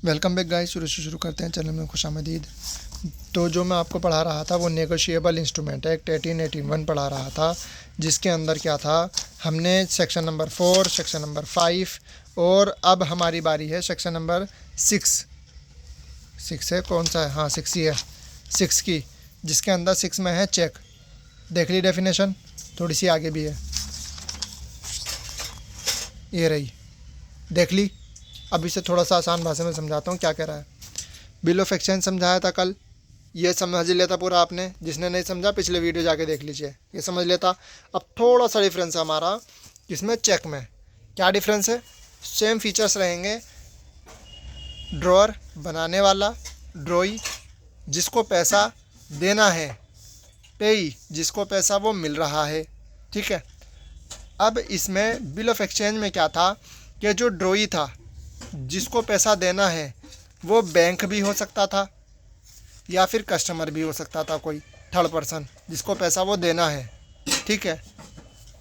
Welcome back guys. शुरू करते हैं, चैनल में खुशामदीद। तो जो मैं आपको पढ़ा रहा था वो नेगोशिएबल इंस्ट्रूमेंट एक्ट 1881 पढ़ा रहा था, जिसके अंदर क्या था, हमने सेक्शन नंबर 4, सेक्शन नंबर 5 और अब हमारी बारी है सेक्शन नंबर 6 है, कौन सा है, हाँ 6 ही है, 6 की, जिसके अंदर 6 में है चेक। देख ली डेफिनेशन, थोड़ी सी आगे भी है, ये रही, देख ली। अब इसे थोड़ा सा आसान भाषा में समझाता हूँ क्या कह रहा है। बिल ऑफ एक्सचेंज समझाया था कल, ये समझ लेता पूरा आपने। जिसने नहीं समझा पिछले वीडियो जाके देख लीजिए, ये समझ लेता। अब थोड़ा सा डिफरेंस है हमारा इसमें चेक में। क्या डिफरेंस है? सेम फीचर्स रहेंगे। ड्रॉअर बनाने वाला, ड्रॉई जिसको पैसा देना है, पेई जिसको पैसा वो मिल रहा है, ठीक है। अब इसमें बिल ऑफ एक्सचेंज में क्या था कि जो ड्रॉई था जिसको पैसा देना है वो बैंक भी हो सकता था या फिर कस्टमर भी हो सकता था, कोई थर्ड पर्सन जिसको पैसा वो देना है, ठीक है।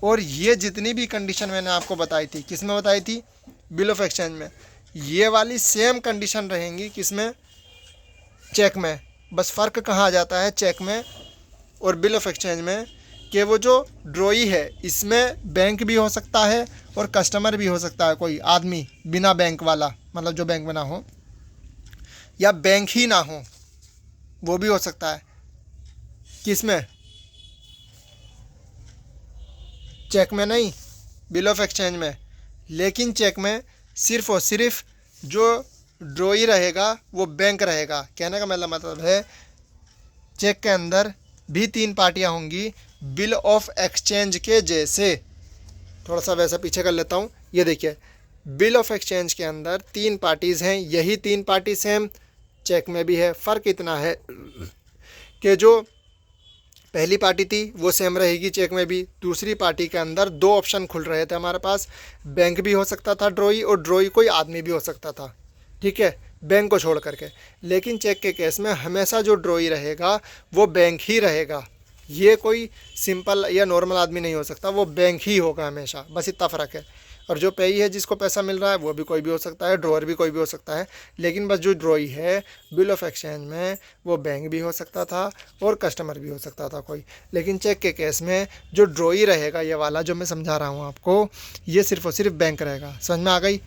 और ये जितनी भी कंडीशन मैंने आपको बताई थी, किस में बताई थी? बिल ऑफ एक्सचेंज में। ये वाली सेम कंडीशन रहेंगी किस में? चेक में। बस फ़र्क कहाँ आ जाता है चेक में और बिल ऑफ एक्सचेंज में, कि वो जो ड्रॉई है इसमें बैंक भी हो सकता है और कस्टमर भी हो सकता है, कोई आदमी बिना बैंक वाला, मतलब जो बैंक में ना हो या बैंक ही ना हो, वो भी हो सकता है। किस में? चेक में नहीं, बिल ऑफ एक्सचेंज में। लेकिन चेक में सिर्फ और सिर्फ जो ड्रॉई रहेगा वो बैंक रहेगा। कहने का मतलब है चेक के अंदर भी 3 पार्टियां होंगी, बिल ऑफ एक्सचेंज के जैसे। थोड़ा सा वैसा पीछे कर लेता हूँ, ये देखिए, बिल ऑफ एक्सचेंज के अंदर 3 पार्टीज़ हैं, यही 3 पार्टी सेम चेक में भी है। फ़र्क इतना है कि जो पहली पार्टी थी वो सेम रहेगी चेक में भी। दूसरी पार्टी के अंदर 2 ऑप्शन खुल रहे थे हमारे पास, बैंक भी हो सकता था ड्रॉई, और ड्रॉई कोई आदमी भी हो सकता था, ठीक है, बैंक को छोड़ करके। लेकिन चेक के केस में हमेशा जो ड्रॉई रहेगा वो बैंक ही रहेगा। ये कोई सिंपल या नॉर्मल आदमी नहीं हो सकता, वो बैंक ही होगा हमेशा, बस इतना फ़र्क है। और जो पेई है जिसको पैसा मिल रहा है वो भी कोई भी हो सकता है, ड्रॉअर भी कोई भी हो सकता है। लेकिन बस जो ड्रॉई है बिल ऑफ एक्सचेंज में वो बैंक भी हो सकता था और कस्टमर भी हो सकता था कोई। लेकिन चेक के केस में जो ड्रॉई रहेगा, ये वाला जो मैं समझा रहा हूँ आपको, ये सिर्फ और सिर्फ बैंक रहेगा। समझ में आ गई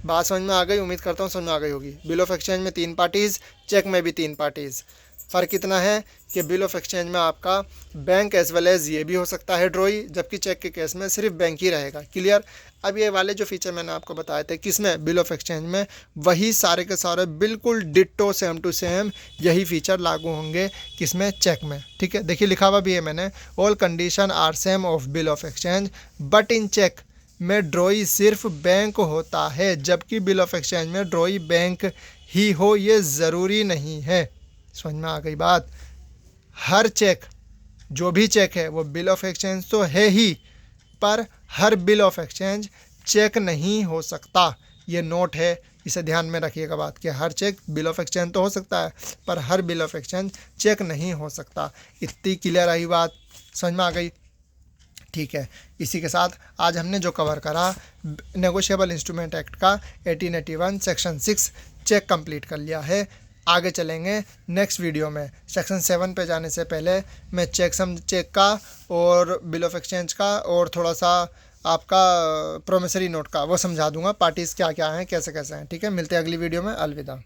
बात? समझ में आ गई, उम्मीद करता हूँ समझ में आ गई होगी। बिल ऑफ एक्सचेंज में 3 पार्टीज़, चेक में भी 3 पार्टीज़। फ़र्क इतना है कि बिल ऑफ एक्सचेंज में आपका बैंक एज वेल एज़ ये भी हो सकता है ड्रॉई, जबकि चेक के केस में सिर्फ बैंक ही रहेगा। क्लियर? अब ये वाले जो फीचर मैंने आपको बताए थे किसमें? बिल ऑफ एक्सचेंज में, वही सारे के सारे बिल्कुल डिट्टो सेम टू सेम यही फीचर लागू होंगे किसमें? चेक में, ठीक है। देखिए लिखा हुआ भी है मैंने, all condition are same of bill of exchange but in check में ड्रॉई सिर्फ बैंक होता है, जबकि बिल ऑफ एक्सचेंज में ड्रॉई बैंक ही हो ये ज़रूरी नहीं है। समझ में आ गई बात? हर चेक, जो भी चेक है वो बिल ऑफ एक्सचेंज तो है ही, पर हर बिल ऑफ एक्सचेंज चेक नहीं हो सकता। ये नोट है, इसे ध्यान में रखिएगा बात, कि हर चेक बिल ऑफ एक्सचेंज तो हो सकता है पर हर बिल ऑफ एक्सचेंज चेक नहीं हो सकता। इतनी क्लियर आई बात? समझ में आ गई? ठीक है। इसी के साथ आज हमने जो कवर करा नेगोशिएबल इंस्ट्रूमेंट एक्ट का 1881 सेक्शन 6 चेक कंप्लीट कर लिया है। आगे चलेंगे नेक्स्ट वीडियो में। सेक्शन 7 पे जाने से पहले मैं चेक का और बिल ऑफ एक्सचेंज का और थोड़ा सा आपका प्रोमिसरी नोट का वो समझा दूंगा, पार्टीज़ क्या क्या हैं, कैसे कैसे हैं, ठीक है। मिलते हैं अगली वीडियो में। अलविदा।